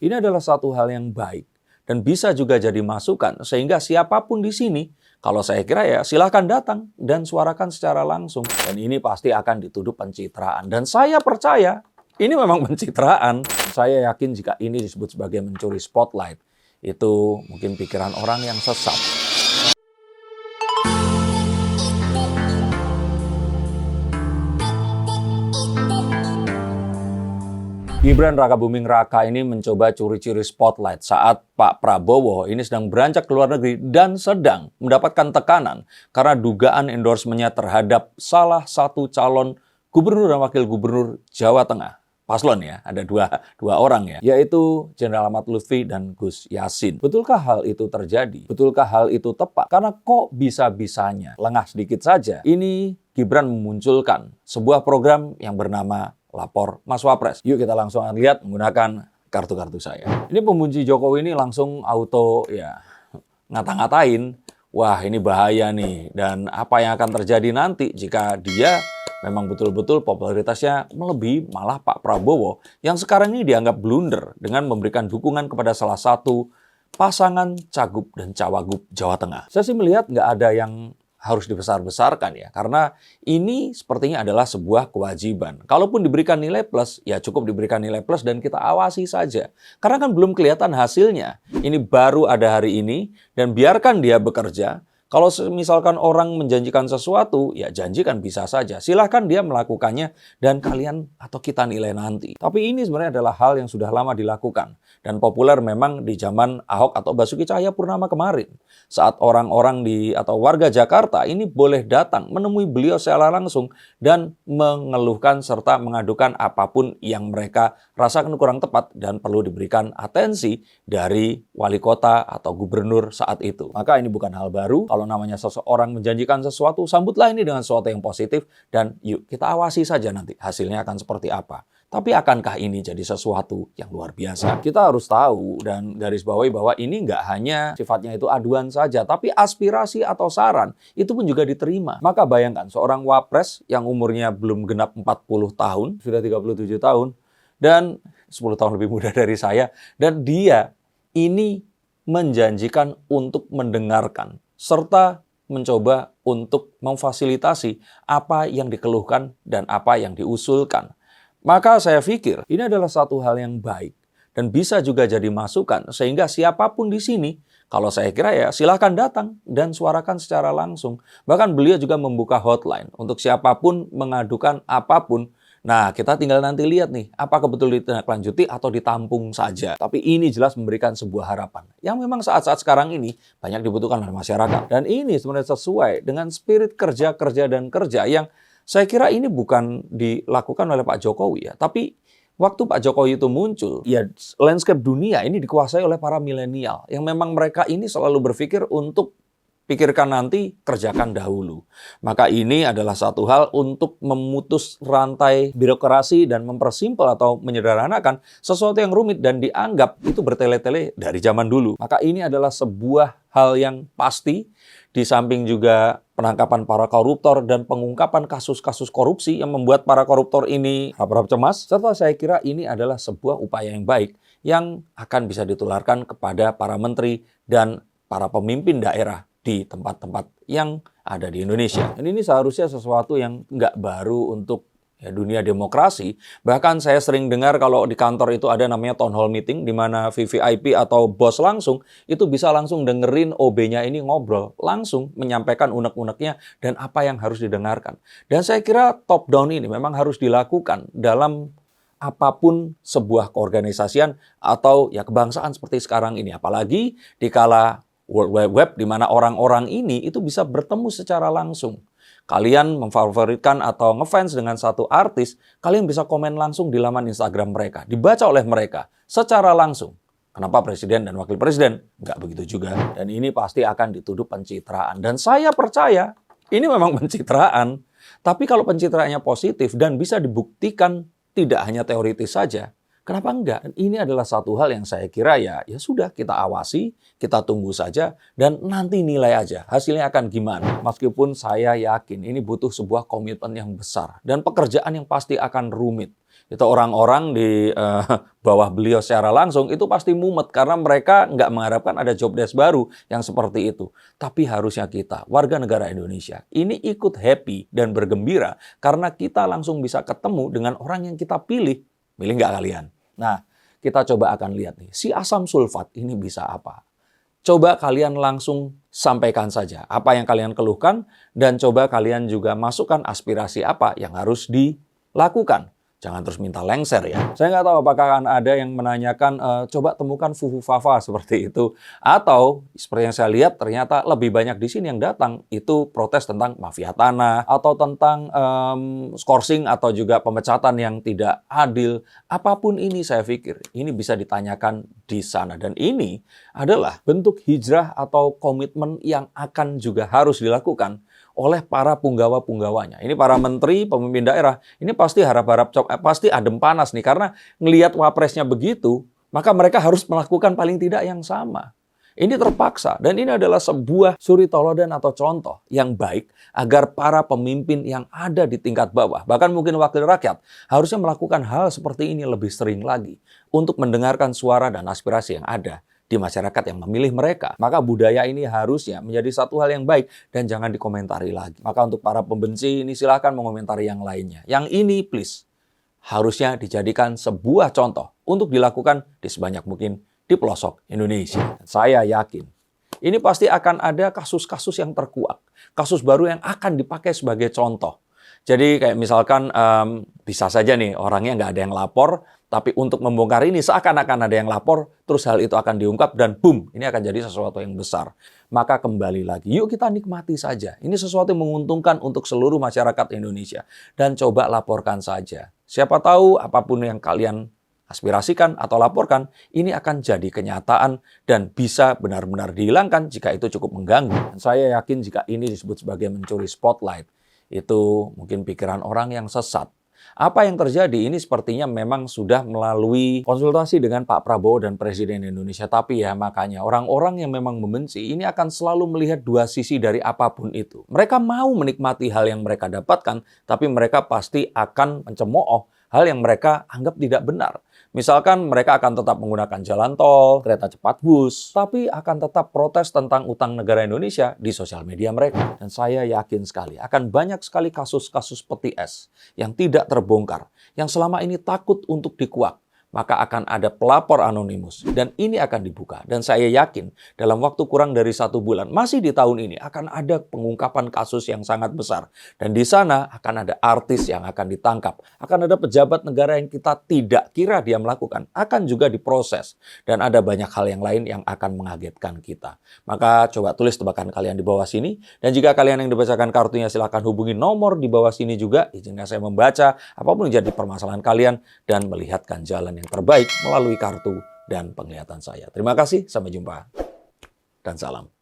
Ini adalah satu hal yang baik dan bisa juga jadi masukan sehingga siapapun di sini, kalau saya kira ya silahkan datang dan suarakan secara langsung. Dan ini pasti akan dituduh pencitraan. Dan saya percaya ini memang pencitraan. Saya yakin jika ini disebut sebagai mencuri spotlight, itu mungkin pikiran orang yang sesat. Gibran Rakabuming Raka ini mencoba curi-curi spotlight saat Pak Prabowo ini sedang beranjak ke luar negeri dan sedang mendapatkan tekanan karena dugaan endorsementnya terhadap salah satu calon gubernur dan wakil gubernur Jawa Tengah. Paslon ya, ada dua orang ya, yaitu Jenderal Ahmad Lutfi dan Gus Yassin. Betulkah hal itu terjadi? Betulkah hal itu tepat? Karena kok bisa-bisanya, lengah sedikit saja, ini Gibran memunculkan sebuah program yang bernama Lapor Mas Wapres. Yuk kita langsung lihat menggunakan kartu-kartu saya. Ini pembenci Jokowi ini langsung auto ya ngata-ngatain, wah ini bahaya nih. Dan apa yang akan terjadi nanti jika dia memang betul-betul popularitasnya melebihi malah Pak Prabowo yang sekarang ini dianggap blunder dengan memberikan dukungan kepada salah satu pasangan cagup dan cawagup Jawa Tengah. Saya sih melihat nggak ada yang harus dibesar-besarkan ya, karena ini sepertinya adalah sebuah kewajiban. Kalaupun diberikan nilai plus, ya cukup diberikan nilai plus dan kita awasi saja. Karena kan belum kelihatan hasilnya. Ini baru ada hari ini dan biarkan dia bekerja. Kalau misalkan orang menjanjikan sesuatu, ya janjikan bisa saja. Silahkan dia melakukannya dan kalian atau kita nilai nanti. Tapi ini sebenarnya adalah hal yang sudah lama dilakukan. Dan populer memang di zaman Ahok atau Basuki Cahayapurnama kemarin. Saat orang-orang atau warga Jakarta ini boleh datang menemui beliau secara langsung dan mengeluhkan serta mengadukan apapun yang mereka rasakan kurang tepat dan perlu diberikan atensi dari wali kota atau gubernur saat itu. Maka ini bukan hal baru. Kalau namanya seseorang menjanjikan sesuatu, sambutlah ini dengan sesuatu yang positif dan yuk kita awasi saja nanti hasilnya akan seperti apa. Tapi akankah ini jadi sesuatu yang luar biasa? Kita harus tahu dan garis bawahi bahwa ini nggak hanya sifatnya itu aduan saja, tapi aspirasi atau saran itu pun juga diterima. Maka bayangkan seorang wapres yang umurnya belum genap 40 tahun, sudah 37 tahun, dan 10 tahun lebih muda dari saya, dan dia ini menjanjikan untuk mendengarkan serta mencoba untuk memfasilitasi apa yang dikeluhkan dan apa yang diusulkan. Maka saya pikir ini adalah satu hal yang baik dan bisa juga jadi masukan sehingga siapapun di sini, kalau saya kira ya silahkan datang dan suarakan secara langsung. Bahkan beliau juga membuka hotline untuk siapapun mengadukan apapun. Nah, kita tinggal nanti lihat nih, apakah betul ditindaklanjuti atau ditampung saja. Tapi ini jelas memberikan sebuah harapan yang memang saat-saat sekarang ini banyak dibutuhkan oleh masyarakat. Dan ini sebenarnya sesuai dengan spirit kerja dan kerja yang saya kira ini bukan dilakukan oleh Pak Jokowi ya. Tapi waktu Pak Jokowi itu muncul, ya landscape dunia ini dikuasai oleh para milenial. Yang memang mereka ini selalu berpikir untuk pikirkan nanti, kerjakan dahulu. Maka ini adalah satu hal untuk memutus rantai birokrasi dan mempersimpel atau menyederhanakan sesuatu yang rumit dan dianggap itu bertele-tele dari zaman dulu. Maka ini adalah sebuah hal yang pasti, di samping juga penangkapan para koruptor dan pengungkapan kasus-kasus korupsi yang membuat para koruptor ini harap-harap cemas. Serta saya kira ini adalah sebuah upaya yang baik yang akan bisa ditularkan kepada para menteri dan para pemimpin daerah di tempat-tempat yang ada di Indonesia. Dan ini seharusnya sesuatu yang nggak baru untuk dunia demokrasi. Bahkan saya sering dengar kalau di kantor itu ada namanya town hall meeting, di mana VVIP atau bos langsung itu bisa langsung dengerin OB-nya ini ngobrol, langsung menyampaikan unek-uneknya dan apa yang harus didengarkan. Dan saya kira top down ini memang harus dilakukan dalam apapun sebuah keorganisasian atau ya kebangsaan seperti sekarang ini. Apalagi di kala World Wide Web, di mana orang-orang ini itu bisa bertemu secara langsung. Kalian memfavoritkan atau ngefans dengan satu artis, kalian bisa komen langsung di laman Instagram mereka, dibaca oleh mereka secara langsung. Kenapa presiden dan wakil presiden? Nggak begitu juga. Dan ini pasti akan dituduh pencitraan. Dan saya percaya ini memang pencitraan. Tapi kalau pencitraannya positif dan bisa dibuktikan tidak hanya teoritis saja, kenapa enggak? Ini adalah satu hal yang saya kira ya sudah kita awasi, kita tunggu saja dan nanti nilai aja hasilnya akan gimana. Meskipun saya yakin ini butuh sebuah komitmen yang besar dan pekerjaan yang pasti akan rumit. Itu orang-orang di bawah beliau secara langsung itu pasti mumet karena mereka nggak mengharapkan ada job desk baru yang seperti itu. Tapi harusnya kita, warga negara Indonesia, ini ikut happy dan bergembira karena kita langsung bisa ketemu dengan orang yang kita pilih. Pilih nggak kalian? Nah, kita coba akan lihat nih, si asam sulfat ini bisa apa? Coba kalian langsung sampaikan saja apa yang kalian keluhkan dan coba kalian juga masukkan aspirasi apa yang harus dilakukan. Jangan terus minta lengser ya. Saya nggak tahu apakah akan ada yang menanyakan, coba temukan fufu-fafa seperti itu. Atau seperti yang saya lihat ternyata lebih banyak di sini yang datang itu protes tentang mafia tanah atau tentang skorsing atau juga pemecatan yang tidak adil. Apapun ini saya pikir ini bisa ditanyakan di sana. Dan ini adalah bentuk hijrah atau komitmen yang akan juga harus dilakukan oleh para punggawa-punggawanya. Ini para menteri, pemimpin daerah, ini pasti harap-harap pasti adem panas nih karena ngelihat wapresnya begitu, maka mereka harus melakukan paling tidak yang sama. Ini terpaksa dan ini adalah sebuah suri toladan atau contoh yang baik agar para pemimpin yang ada di tingkat bawah, bahkan mungkin wakil rakyat, harusnya melakukan hal seperti ini lebih sering lagi untuk mendengarkan suara dan aspirasi yang ada di masyarakat yang memilih mereka. Maka budaya ini harusnya menjadi satu hal yang baik dan jangan dikomentari lagi. Maka untuk para pembenci ini silahkan mengomentari yang lainnya. Yang ini please harusnya dijadikan sebuah contoh untuk dilakukan di sebanyak mungkin di pelosok Indonesia. Saya yakin ini pasti akan ada kasus-kasus yang terkuak. Kasus baru yang akan dipakai sebagai contoh. Jadi kayak misalkan bisa saja nih orangnya nggak ada yang lapor, tapi untuk membongkar ini seakan-akan ada yang lapor, terus hal itu akan diungkap dan boom, ini akan jadi sesuatu yang besar. Maka kembali lagi, yuk kita nikmati saja. Ini sesuatu yang menguntungkan untuk seluruh masyarakat Indonesia. Dan coba laporkan saja. Siapa tahu apapun yang kalian aspirasikan atau laporkan, ini akan jadi kenyataan dan bisa benar-benar dihilangkan jika itu cukup mengganggu. Dan saya yakin jika ini disebut sebagai mencuri spotlight, itu mungkin pikiran orang yang sesat. Apa yang terjadi ini sepertinya memang sudah melalui konsultasi dengan Pak Prabowo dan Presiden Indonesia. Tapi ya makanya orang-orang yang memang membenci ini akan selalu melihat dua sisi dari apapun itu. Mereka mau menikmati hal yang mereka dapatkan, tapi mereka pasti akan mencemooh hal yang mereka anggap tidak benar. Misalkan mereka akan tetap menggunakan jalan tol, kereta cepat bus, tapi akan tetap protes tentang utang negara Indonesia di sosial media mereka. Dan saya yakin sekali akan banyak sekali kasus-kasus peti es yang tidak terbongkar, yang selama ini takut untuk dikuak. Maka akan ada pelapor anonimus dan ini akan dibuka. Dan saya yakin dalam waktu kurang dari 1 bulan, masih di tahun ini akan ada pengungkapan kasus yang sangat besar. Dan di sana akan ada artis yang akan ditangkap. Akan ada pejabat negara yang kita tidak kira dia melakukan, akan juga diproses. Dan ada banyak hal yang lain yang akan mengagetkan kita. Maka coba tulis tebakan kalian di bawah sini. Dan jika kalian yang dibacakan kartunya silahkan hubungi nomor di bawah sini juga. Izinkan saya membaca apapun yang jadi permasalahan kalian dan melihatkan jalan yang terbaik melalui kartu dan penglihatan saya. Terima kasih, sampai jumpa, dan salam.